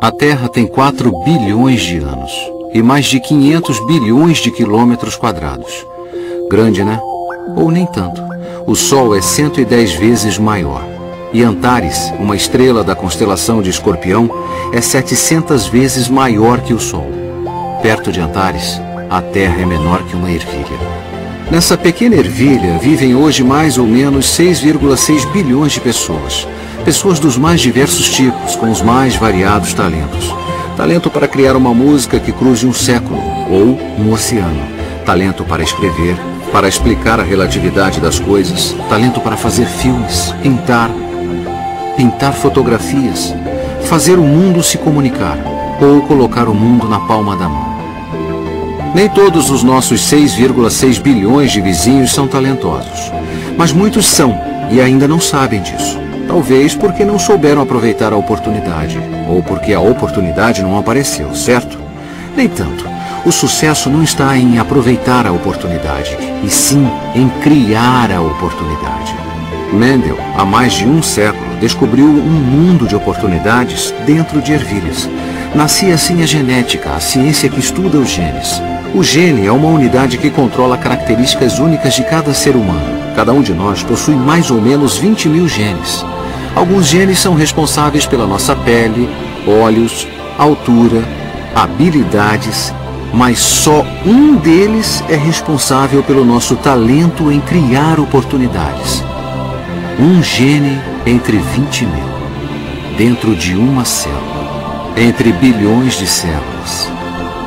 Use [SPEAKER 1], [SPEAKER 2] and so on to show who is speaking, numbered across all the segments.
[SPEAKER 1] A Terra tem 4 bilhões de anos e mais de 500 bilhões de quilômetros quadrados. Grande, né? Ou nem tanto. O Sol é 110 vezes maior. E Antares, uma estrela da constelação de Escorpião, é 700 vezes maior que o Sol. Perto de Antares, a Terra é menor que uma ervilha. Nessa pequena ervilha vivem hoje mais ou menos 6,6 bilhões de pessoas. Pessoas dos mais diversos tipos, com os mais variados talentos. Talento para criar uma música que cruze um século, ou um oceano. Talento para escrever, para explicar a relatividade das coisas. Talento para fazer filmes, pintar fotografias, fazer o mundo se comunicar, ou colocar o mundo na palma da mão. Nem todos os nossos 6,6 bilhões de vizinhos são talentosos, mas muitos são e ainda não sabem disso. Talvez porque não souberam aproveitar a oportunidade, ou porque a oportunidade não apareceu, certo? Nem tanto. O sucesso não está em aproveitar a oportunidade, e sim em criar a oportunidade. Mendel, há mais de um século, descobriu um mundo de oportunidades dentro de ervilhas. Nascia assim a genética, a ciência que estuda os genes. O gene é uma unidade que controla características únicas de cada ser humano. Cada um de nós possui mais ou menos 20 mil genes. Alguns genes são responsáveis pela nossa pele, olhos, altura, habilidades, mas só um deles é responsável pelo nosso talento em criar oportunidades. Um gene entre 20 mil, dentro de uma célula, entre bilhões de células,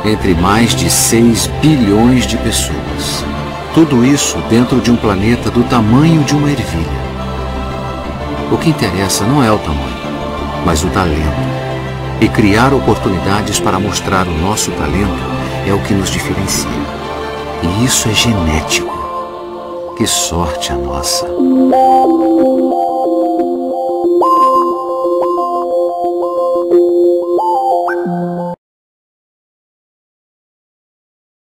[SPEAKER 1] entre mais de 6 bilhões de pessoas. Tudo isso dentro de um planeta do tamanho de uma ervilha. O que interessa não é o tamanho, mas o talento. E criar oportunidades para mostrar o nosso talento é o que nos diferencia. E isso é genético. Que sorte a nossa!
[SPEAKER 2] O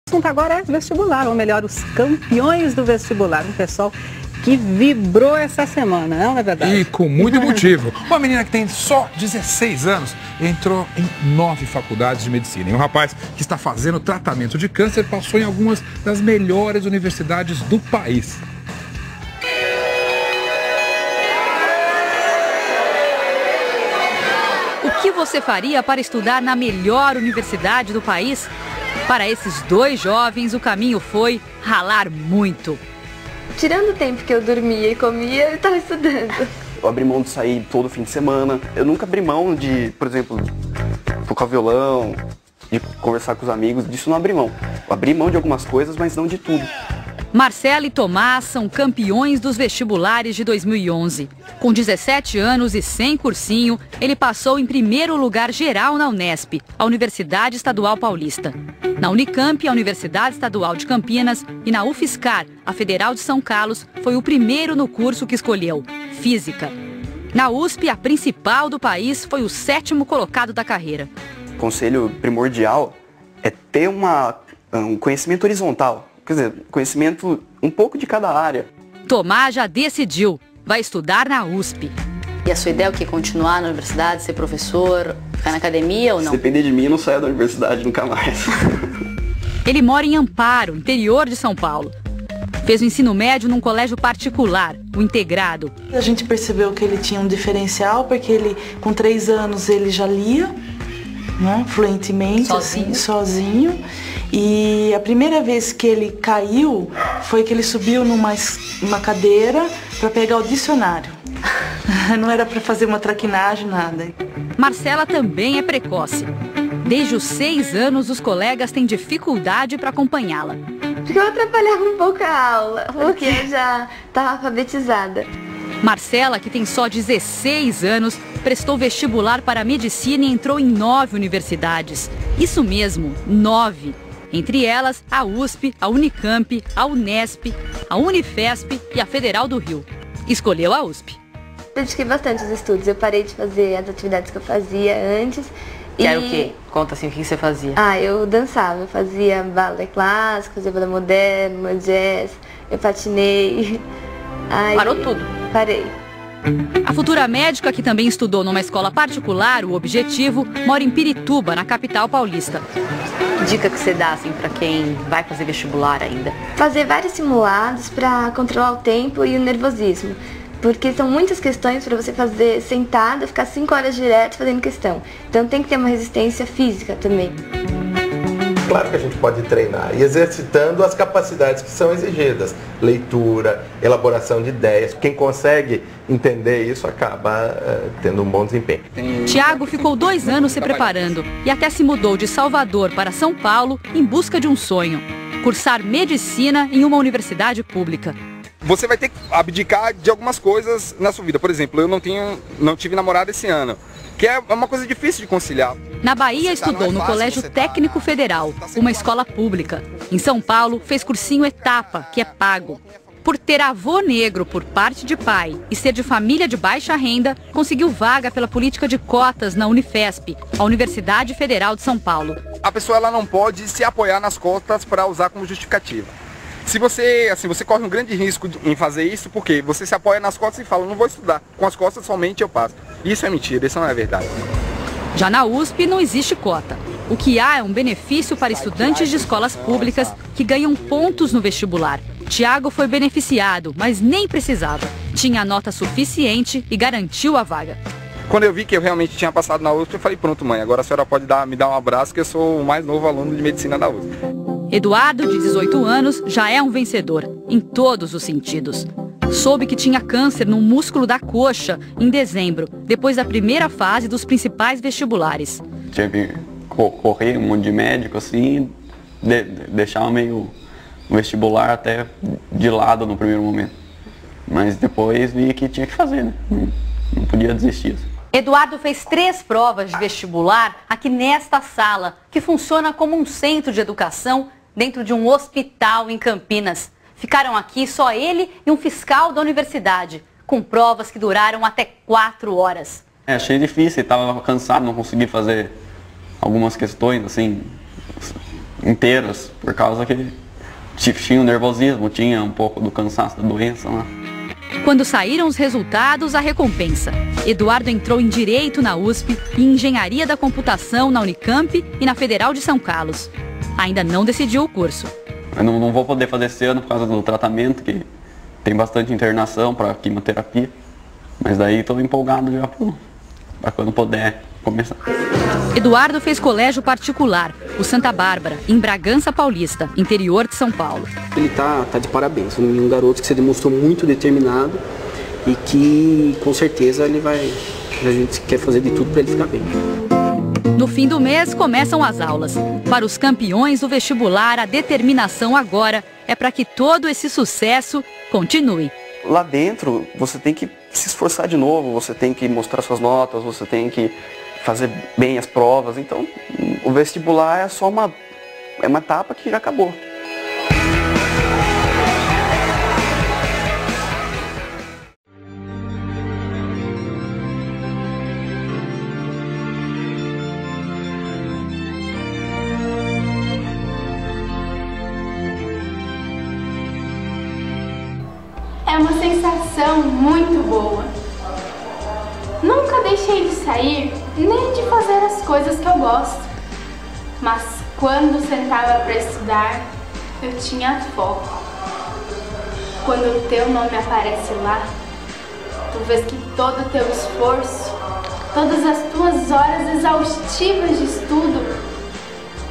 [SPEAKER 2] assunto agora é vestibular, ou melhor, os campeões do vestibular. Um pessoal que vibrou essa semana, não é verdade?
[SPEAKER 3] E com muito motivo. Uma menina que tem só 16 anos entrou em 9 faculdades de medicina. E um rapaz que está fazendo tratamento de câncer passou em algumas das melhores universidades do país.
[SPEAKER 4] O que você faria para estudar na melhor universidade do país? Para esses dois jovens, o caminho foi ralar muito.
[SPEAKER 5] Tirando o tempo que eu dormia e comia, eu estava estudando.
[SPEAKER 6] Eu abri mão de sair todo fim de semana. Eu nunca abri mão de, por exemplo, tocar violão, de conversar com os amigos. Disso não abri mão. Eu abri mão de algumas coisas, mas não de tudo.
[SPEAKER 4] Marcela e Tomás são campeões dos vestibulares de 2011. Com 17 anos e sem cursinho, ele passou em primeiro lugar geral na Unesp, a Universidade Estadual Paulista. Na Unicamp, a Universidade Estadual de Campinas, e na UFSCar, a Federal de São Carlos, foi o primeiro no curso que escolheu, Física. Na USP, a principal do país, foi o 7º colocado da carreira.
[SPEAKER 6] O conselho primordial é ter um conhecimento horizontal. Quer dizer, conhecimento um pouco de cada área.
[SPEAKER 4] Tomás já decidiu, vai estudar na USP.
[SPEAKER 7] E a sua ideia é o quê? Continuar na universidade, ser professor, ficar na academia ou não?
[SPEAKER 6] Se depender de mim, eu não saio da universidade nunca mais.
[SPEAKER 4] Ele mora em Amparo, interior de São Paulo. Fez o ensino médio num colégio particular, o Integrado.
[SPEAKER 8] A gente percebeu que ele tinha um diferencial, porque ele, com 3 anos, ele já lia, né, fluentemente, sozinho. E a primeira vez que ele caiu foi que ele subiu numa cadeira para pegar o dicionário. Não era para fazer uma traquinagem, nada.
[SPEAKER 4] Marcela também é precoce. Desde os 6 anos, os colegas têm dificuldade para acompanhá-la.
[SPEAKER 5] Porque eu atrapalhava um pouco a aula, porque eu já estava alfabetizada.
[SPEAKER 4] Marcela, que tem só 16 anos, prestou vestibular para medicina e entrou em 9 universidades. Isso mesmo, 9. Entre elas, a USP, a Unicamp, a Unesp, a Unifesp e a Federal do Rio. Escolheu a USP.
[SPEAKER 5] Dediquei bastante aos estudos. Eu parei de fazer as atividades que eu fazia antes.
[SPEAKER 7] Que era o quê? Conta assim, o que você fazia?
[SPEAKER 5] Eu dançava. Eu fazia balé clássico, fazia balé moderno, jazz. Eu patinei.
[SPEAKER 7] Parou tudo?
[SPEAKER 5] Parei.
[SPEAKER 4] A futura médica, que também estudou numa escola particular, o Objetivo, mora em Pirituba, na capital paulista.
[SPEAKER 7] Dica que você dá assim, para quem vai fazer vestibular ainda?
[SPEAKER 5] Fazer vários simulados para controlar o tempo e o nervosismo. Porque são muitas questões para você fazer sentado, ficar 5 horas direto fazendo questão. Então tem que ter uma resistência física também.
[SPEAKER 9] Claro que a gente pode treinar e exercitando as capacidades que são exigidas. Leitura, elaboração de ideias. Quem consegue entender isso acaba tendo um bom desempenho.
[SPEAKER 4] Tiago ficou 2 anos se preparando e até se mudou de Salvador para São Paulo em busca de um sonho: cursar medicina em uma universidade pública.
[SPEAKER 10] Você vai ter que abdicar de algumas coisas na sua vida. Por exemplo, eu não tive namorada esse ano, que é uma coisa difícil de conciliar.
[SPEAKER 4] Na Bahia, estudou no Colégio Técnico Federal, uma escola pública. Em São Paulo, fez cursinho Etapa, que é pago. Por ter avô negro por parte de pai e ser de família de baixa renda, conseguiu vaga pela política de cotas na Unifesp, a Universidade Federal de São Paulo.
[SPEAKER 10] A pessoa ela não pode se apoiar nas cotas para usar como justificativa. Se você corre um grande risco em fazer isso, porque você se apoia nas costas e fala, não vou estudar, com as costas somente eu passo. Isso é mentira, isso não é verdade.
[SPEAKER 4] Já na USP não existe cota. O que há é um benefício para estudantes de escolas públicas que ganham pontos no vestibular. Tiago foi beneficiado, mas nem precisava. Tinha nota suficiente e garantiu a vaga.
[SPEAKER 10] Quando eu vi que eu realmente tinha passado na USP, eu falei, pronto mãe, agora a senhora pode me dar um abraço, que eu sou o mais novo aluno de medicina da USP.
[SPEAKER 4] Eduardo, de 18 anos, já é um vencedor, em todos os sentidos. Soube que tinha câncer no músculo da coxa em dezembro, depois da primeira fase dos principais vestibulares.
[SPEAKER 6] Tive que correr um monte de médico, assim, deixar meio o vestibular até de lado no primeiro momento. Mas depois vi que tinha que fazer, né? Não podia desistir.
[SPEAKER 7] Eduardo fez 3 provas de vestibular aqui nesta sala, que funciona como um centro de educação dentro de um hospital em Campinas. Ficaram aqui só ele e um fiscal da universidade, com provas que duraram até 4 horas.
[SPEAKER 6] Achei difícil, estava cansado, não consegui fazer algumas questões assim inteiras, por causa que tinha o nervosismo, tinha um pouco do cansaço da doença lá.
[SPEAKER 4] Quando saíram os resultados, a recompensa. Eduardo entrou em Direito na USP e em Engenharia da Computação na Unicamp e na Federal de São Carlos. Ainda não decidiu o curso.
[SPEAKER 6] Eu não vou poder fazer esse ano por causa do tratamento, que tem bastante internação para quimioterapia. Mas daí estou empolgado já para quando puder começar.
[SPEAKER 4] Eduardo fez colégio particular, o Santa Bárbara, em Bragança Paulista, interior de São Paulo.
[SPEAKER 11] Ele tá de parabéns, um garoto que se demonstrou muito determinado e que com certeza a gente quer fazer de tudo para ele ficar bem.
[SPEAKER 4] No fim do mês começam as aulas. Para os campeões do vestibular, a determinação agora é para que todo esse sucesso continue.
[SPEAKER 6] Lá dentro você tem que se esforçar de novo, você tem que mostrar suas notas, você tem que fazer bem as provas. Então o vestibular é só uma etapa que já acabou.
[SPEAKER 12] É uma sensação muito boa. Nunca deixei de sair, nem de fazer as coisas que eu gosto. Mas quando sentava para estudar, eu tinha foco. Quando o teu nome aparece lá, tu vês que todo o teu esforço, todas as tuas horas exaustivas de estudo,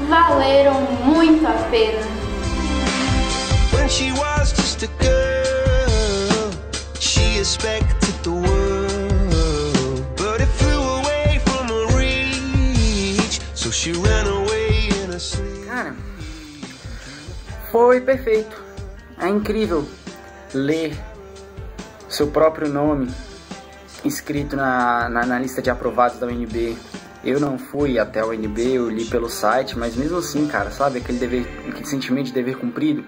[SPEAKER 12] valeram muito a pena. When she was just a girl, she expected the world, but it flew away from her reach, so she ran away in a sleep.
[SPEAKER 13] Cara, foi perfeito. É incrível ler seu próprio nome escrito na lista de aprovados da UNB. Eu não fui até a UNB, eu li pelo site, mas mesmo assim, cara, sabe, aquele sentimento de dever cumprido,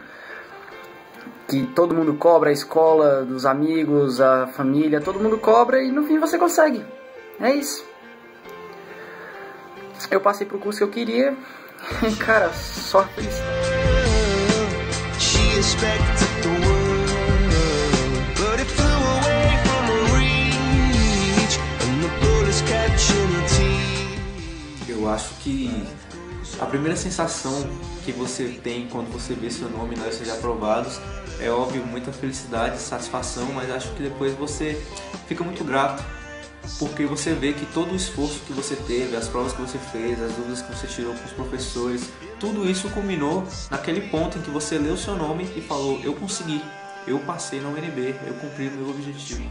[SPEAKER 13] que todo mundo cobra, a escola, os amigos, a família, todo mundo cobra e no fim você consegue. É isso. Eu passei pro curso que eu queria e, cara, só feliz.
[SPEAKER 14] acho que a primeira sensação que você tem quando você vê seu nome na lista de aprovados é óbvio, muita felicidade, satisfação, mas acho que depois você fica muito grato, porque você vê que todo o esforço que você teve, as provas que você fez, as dúvidas que você tirou com os professores, tudo isso culminou naquele ponto em que você leu o seu nome e falou: eu consegui, eu passei na UNB, eu cumpri o meu objetivo.